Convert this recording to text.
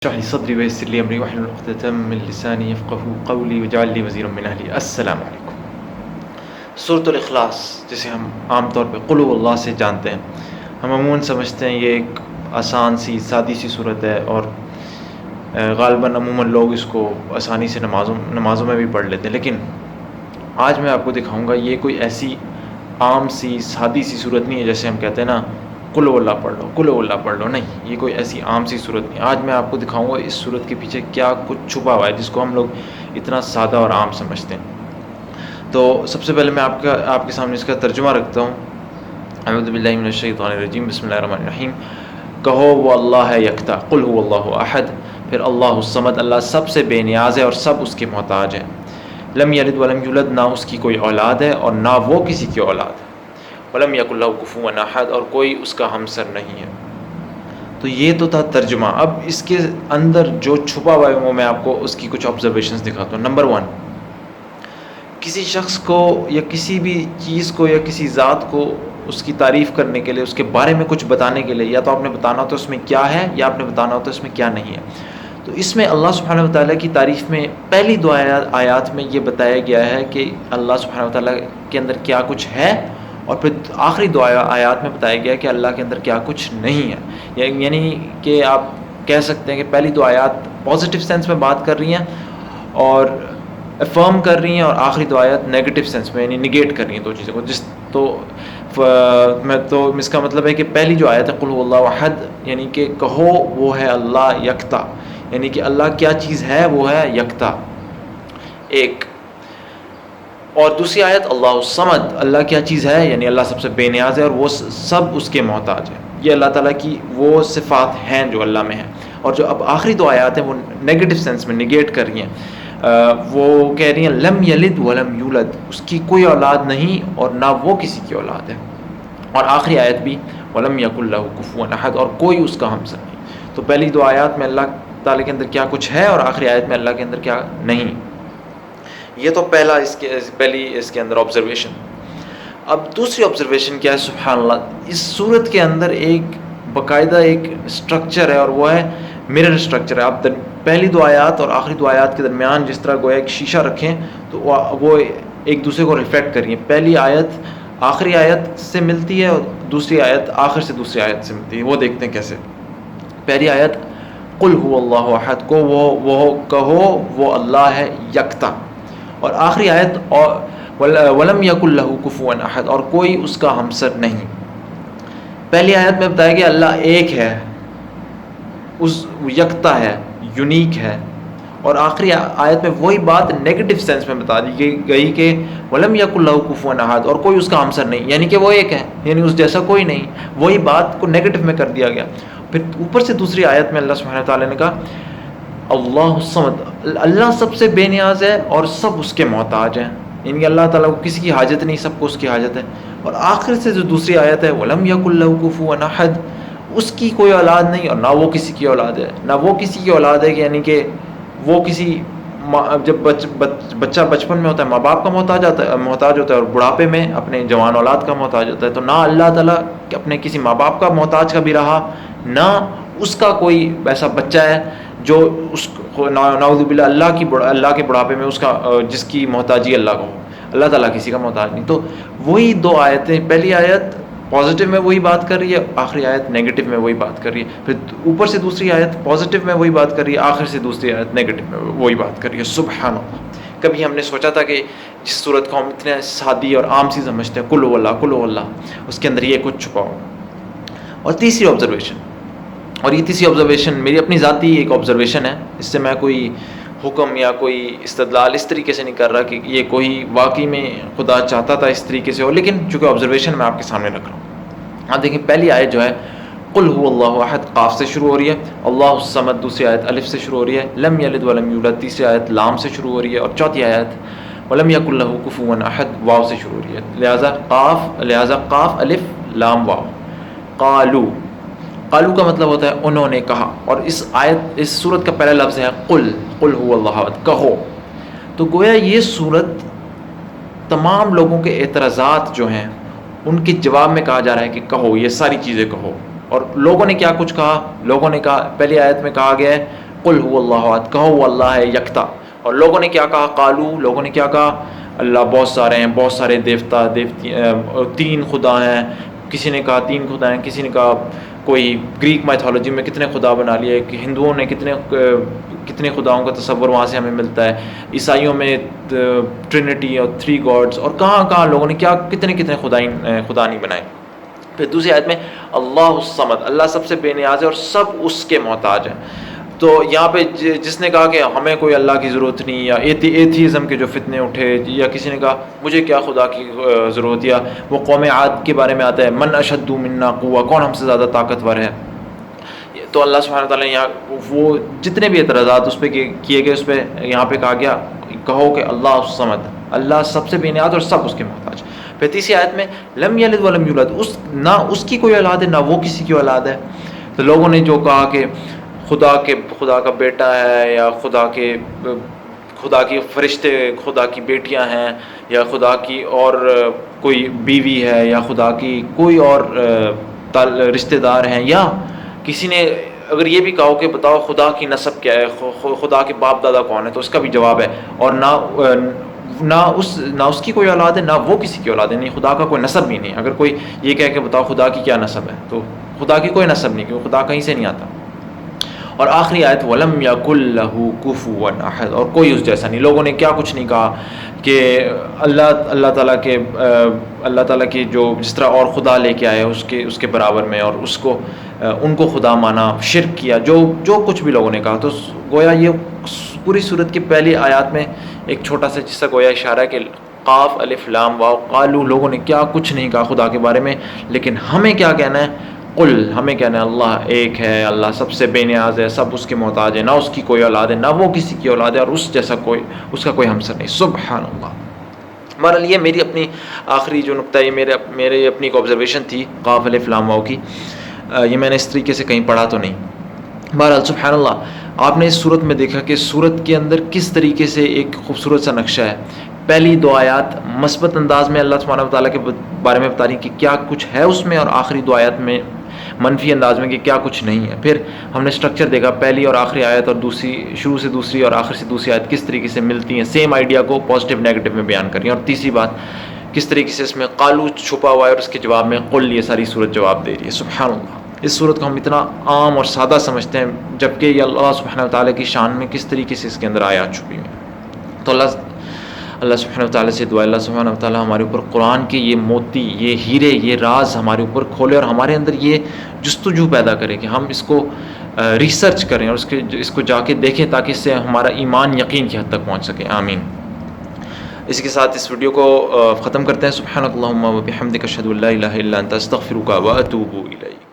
اشرح لي صدري ويسر لي امري واحلل عقدة من لساني يفقهوا قولي واجعل لي وزيرا من اهلی۔ السلام علیکم۔ سورۃ الاخلاص جسے ہم عام طور پہ قل هو اللہ سے جانتے ہیں، ہم عموماً سمجھتے ہیں یہ ایک آسان سی سادی سی صورت ہے اور غالباً عموماً لوگ اس کو آسانی سے نمازوں میں بھی پڑھ لیتے ہیں، لیکن آج میں آپ کو دکھاؤں گا یہ کوئی ایسی عام سی سادی سی صورت نہیں ہے جیسے ہم کہتے ہیں نا قل هو اللہ پڑھ لو، قل هو اللہ پڑھ لو، نہیں، یہ کوئی ایسی عام سی صورت نہیں۔ آج میں آپ کو دکھاؤں گا اس صورت کے پیچھے کیا کچھ چھپا ہوا ہے جس کو ہم لوگ اتنا سادہ اور عام سمجھتے ہیں۔ تو سب سے پہلے میں آپ کے سامنے اس کا ترجمہ رکھتا ہوں۔ اعوذ باللہ من الشیطان الرجیم، بسم اللہ الرحمن الرحیم۔ کہو وہ اللہ ہے یکتا، قل هو اللہ احد، پھر اللہ الصمد، اللہ سب سے بے نیاز ہے اور سب اس کے محتاج ہیں۔ لم یلد ولم یولد، نہ اس کی کوئی اولاد ہے اور نہ وہ کسی کی اولاد ہے۔ ولم یکن لہ کفوا احد، اور کوئی اس کا ہمسر نہیں ہے۔ تو یہ تو تھا ترجمہ۔ اب اس کے اندر جو چھپا ہوا ہے وہ میں آپ کو اس کی کچھ آبزرویشنز دکھاتا ہوں۔ نمبر 1، کسی شخص کو یا کسی بھی چیز کو یا کسی ذات کو اس کی تعریف کرنے کے لیے، اس کے بارے میں کچھ بتانے کے لیے، یا تو آپ نے بتانا ہوتا ہے اس میں کیا ہے یا آپ نے بتانا ہوتا ہے اس میں کیا نہیں ہے۔ تو اس میں اللہ سبحانہ وتعالیٰ کی تعریف میں پہلی دو آیات میں یہ بتایا گیا ہے کہ اللہ سبحانہ وتعالیٰ کے اندر کیا کچھ ہے، اور پھر آخری دو آیات میں بتایا گیا کہ اللہ کے اندر کیا کچھ نہیں ہے۔ یعنی کہ آپ کہہ سکتے ہیں کہ پہلی دو آیات پازیٹیو سینس میں بات کر رہی ہیں اور افرم کر رہی ہیں، اور آخری دو آیات نیگیٹو سینس میں یعنی نگیٹ کر رہی ہیں دو چیزوں کو۔ تو اس کا مطلب ہے کہ پہلی جو آیت ہے قل هو اللہ احد، یعنی کہ کہو وہ ہے اللہ یکتا، یعنی کہ اللہ کیا چیز ہے، وہ ہے یکتا، ایک۔ اور دوسری آیت اللہ الصمد، اللہ کیا چیز ہے، یعنی اللہ سب سے بے نیاز ہے اور وہ سب اس کے محتاج ہے۔ یہ اللہ تعالیٰ کی وہ صفات ہیں جو اللہ میں ہیں۔ اور جو اب آخری دو آیات ہیں وہ نیگیٹو سینس میں نگیٹ کر رہی ہیں، وہ کہہ رہی ہیں لم یلد ولم یولد، اس کی کوئی اولاد نہیں اور نہ وہ کسی کی اولاد ہے۔ اور آخری آیت بھی ولم یکن لہ کفوا احد، اور کوئی اس کا ہمسر نہیں۔ تو پہلی دو آیات میں اللہ تعالیٰ کے اندر کیا کچھ ہے اور آخری آیت میں اللہ کے اندر کیا نہیں۔ یہ تو پہلی اس کے اندر آبزرویشن۔ اب دوسری آبزرویشن کیا ہے؟ سبحان اللہ، اس صورت کے اندر ایک باقاعدہ ایک سٹرکچر ہے، اور وہ ہے مرر سٹرکچر ہے۔ آپ پہلی دو آیات اور آخری دو آیات کے درمیان جس طرح گویا ایک شیشہ رکھیں تو وہ ایک دوسرے کو ریفلیکٹ کر رہی ہیں۔ پہلی آیت آخری آیت سے ملتی ہے اور دوسری آیت آخر سے دوسری آیت سے ملتی ہے۔ وہ دیکھتے ہیں کیسے۔ پہلی آیت قل هو اللہ احد، کو وہ کہو وہ اللہ ہے یکتا، اور آخری آیت ولم یکن لہ کفوا احد، اور کوئی اس کا ہمسر نہیں۔ پہلی آیت میں بتایا گیا اللہ ایک ہے، اس یکتا ہے، یونیک ہے، اور آخری آیت میں وہی بات نیگیٹو سینس میں بتا دی گئی کہ ولم یکن لہ کفوا احد، اور کوئی اس کا ہمسر نہیں، یعنی کہ وہ ایک ہے، یعنی اس جیسا کوئی نہیں۔ وہی بات کو نیگیٹو میں کر دیا گیا۔ پھر اوپر سے دوسری آیت میں اللہ سبحانہ تعالیٰ نے کہا اللہ الصمد، اللہ سب سے بے نیاز ہے اور سب اس کے محتاج ہیں، یعنی کہ اللہ تعالیٰ کو کسی کی حاجت نہیں، سب کو اس کی حاجت ہے۔ اور آخر سے جو دوسری آیت ہے وَلَمْ يَكُنْ لَهُ كُفُوًا أَحَدٌ، اس کی کوئی اولاد نہیں اور نہ وہ کسی کی اولاد ہے، نہ وہ کسی کی اولاد ہے، یعنی کہ وہ کسی جب بچہ بچپن میں ہوتا ہے ماں باپ کا محتاج ہوتا ہے اور بڑھاپے میں اپنے جوان اولاد کا محتاج ہوتا ہے، تو نہ اللہ تعالیٰ اپنے کسی ماں باپ کا محتاج کبھی رہا، نہ اس کا کوئی ایسا بچہ ہے جو اس کو نعوذ باللہ اللہ کے بڑھاپے میں اس کا جس کی محتاجی اللہ کو ہو۔ اللہ تعالیٰ کسی کا محتاج نہیں۔ تو وہی دو آیتیں، پہلی آیت پازیٹیو میں وہی بات کر رہی ہے، آخری آیت نیگیٹو میں وہی بات کر رہی ہے، پھر اوپر سے دوسری آیت پازیٹیو میں وہی بات کر رہی ہے، آخر سے دوسری آیت نیگیٹو میں وہی بات کر رہی ہے۔ سبحان اللہ، کبھی ہم نے سوچا تھا کہ جس صورت کو ہم اتنے سادی اور عام سی سمجھتے ہیں قل هو اللہ قل هو اللہ، اس کے اندر یہ کچھ چھپا ہو۔ اور تیسری آبزرویشن، اور یہ تیسری آبزرویشن میری اپنی ذاتی ایک آبزرویشن ہے، اس سے میں کوئی حکم یا کوئی استدلال اس طریقے سے نہیں کر رہا کہ یہ کوئی واقعی میں خدا چاہتا تھا اس طریقے سے ہو، لیکن چونکہ آبزرویشن میں آپ کے سامنے رکھ رہا ہوں۔ آپ دیکھیں پہلی آیت جو ہے قل هو اللہ احد قاف سے شروع ہو رہی ہے، اللہ الصمد دوسری آیت الف سے شروع ہو رہی ہے، لم یلد ولم یولد تیسری آیت لام سے شروع ہو رہی ہے، اور چوتھی آیت ولم یکن لہ کفوا احد واو سے شروع ہو رہی ہے۔ لہذا قاف الف لام واو۔ قالو کا مطلب ہوتا ہے انہوں نے کہا، اور اس سورت کا پہلا لفظ ہے قل هو اللہ احد، کہو۔ تو گویا یہ سورت تمام لوگوں کے اعتراضات جو ہیں ان کے جواب میں کہا جا رہا ہے کہ کہو، یہ ساری چیزیں کہو۔ اور لوگوں نے کیا کچھ کہا؟ لوگوں نے کہا، پہلی آیت میں کہا گیا ہے قل هو اللہ احد، کہو وہ اللہ ہے یکتا. اور لوگوں نے کیا کہا؟ قالو، لوگوں نے کیا کہا؟ اللہ بہت سارے ہیں، بہت سارے دیوتا دیوتی، 3 خدا ہیں. کسی نے کہا 3 خدا ہیں، کسی نے کہا کوئی گریک مائتھولوجی میں کتنے خدا بنا لیے، کہ ہندوؤں نے کتنے خداؤں کا تصور وہاں سے ہمیں ملتا ہے، عیسائیوں میں ٹرینٹی اور 3 گاڈس، اور کہاں لوگوں نے کتنے خدا نہیں بنائے. پھر دوسری آیت میں اللہ الصمد، اللہ سب سے بے نیاز ہے اور سب اس کے محتاج ہیں. تو یہاں پہ جس نے کہا کہ ہمیں کوئی اللہ کی ضرورت نہیں، یا ایتھیزم کے جو فتنے اٹھے، یا کسی نے کہا مجھے کیا خدا کی ضرورت، یا وہ قوم عاد کے بارے میں آتا ہے من اشد منا قوہ، کون ہم سے زیادہ طاقتور ہے. تو اللہ سبحانہ وتعالیٰ نے یہاں وہ جتنے بھی اعتراضات اس پہ کیے گئے، اس پہ یہاں پہ کہا گیا کہو کہ اللہ الصمد، اللہ سب سے بے نیاز اور سب اس کے محتاج. پھر تیسری آیت میں لم یلد ولم یولد، نہ اس کی کوئی اولاد ہے نہ وہ کسی کی اولاد ہے. تو لوگوں نے جو کہا کہ خدا کا بیٹا ہے، یا خدا کی فرشتے خدا کی بیٹیاں ہیں، یا خدا کی اور کوئی بیوی ہے، یا خدا کی کوئی اور رشتہ دار ہیں، یا کسی نے اگر یہ بھی کہو کہ بتاؤ خدا کی نسب کیا ہے، خدا کے باپ دادا کون ہے، تو اس کا بھی جواب ہے. اور نہ اس کی کوئی اولاد ہے نہ وہ کسی کی اولاد ہے، نہیں خدا کا کوئی نسب بھی نہیں. اگر کوئی یہ کہے کہ بتاؤ خدا کی کیا نسب ہے، تو خدا کی کوئی نسب نہیں، کیونکہ خدا کہیں سے نہیں آتا. اور آخری آیت وَلَمْ يَكُنْ لَهُ كُفُوًا أَحَدٌ، اور کوئی اس جیسا نہیں. لوگوں نے کیا کچھ نہیں کہا کہ اللہ تعالیٰ کے جو جس طرح اور خدا لے کے آئے اس کے برابر میں، اور ان کو خدا مانا، شرک کیا، جو کچھ بھی لوگوں نے کہا. تو گویا یہ پوری صورت کی پہلی آیات میں ایک چھوٹا سا جس سے گویا اشارہ ہے کہ قاف الف لام واو قالو، لوگوں نے کیا کچھ نہیں کہا خدا کے بارے میں. لیکن ہمیں کیا کہنا ہے؟ قل، ہمیں کہنا ہے اللہ ایک ہے، اللہ سب سے بے نیاز ہے، سب اس کے محتاج ہے، نہ اس کی کوئی اولاد ہے نہ وہ کسی کی اولاد ہے، اور اس کا کوئی ہمسر نہیں. سبحان اللہ. بہرحال یہ میری اپنی آخری جو نقطہ ہے، یہ میرے اپنی ایک آبزرویشن تھی قاف الف لام واو کی. یہ میں نے اس طریقے سے کہیں پڑھا تو نہیں. بہرحال سبحان اللہ، آپ نے اس صورت میں دیکھا کہ صورت کے اندر کس طریقے سے ایک خوبصورت سا نقشہ ہے. پہلی 2 آیات مثبت انداز میں اللہ سبحانہ وتعالیٰ کے بارے میں بتا رہی کہ کیا کچھ ہے اس میں، اور آخری 2 آیات میں منفی انداز میں کہ کیا کچھ نہیں ہے. پھر ہم نے اسٹرکچر دیکھا، پہلی اور آخری آیت اور شروع سے دوسری اور آخر سے دوسری آیت کس طریقے سے ملتی ہیں، سیم آئیڈیا کو پازیٹیو نیگیٹو میں بیان کر رہی ہیں. اور تیسری بات کس طریقے سے اس میں قالو چھپا ہوا ہے، اور اس کے جواب میں قل، یہ ساری صورت جواب دے رہی ہے. سبحان اللہ. اس صورت کو ہم اتنا عام اور سادہ سمجھتے ہیں، جبکہ یہ اللہ سبحانہ وتعالیٰ کی شان میں کس طریقے سے اس کے اندر آیات چھپی ہوئی ہیں. تو اللہ سبحانہ وتعالیٰ سے دعا، اللہ سبحانہ وتعالیٰ ہمارے اوپر قرآن کے یہ موتی، یہ ہیرے، یہ راز ہمارے اوپر کھولے، اور ہمارے اندر یہ جستجو پیدا کرے کہ ہم اس کو ریسرچ کریں اور اس کو جا کے دیکھیں، تاکہ اس سے ہمارا ایمان یقین کی حد تک پہنچ سکے. آمین. اسی کے ساتھ اس ویڈیو کو ختم کرتے ہیں. سبحانک اللہم و بحمدک اشہد ان لا الہ الا انت استغفرک و اتوب الیک.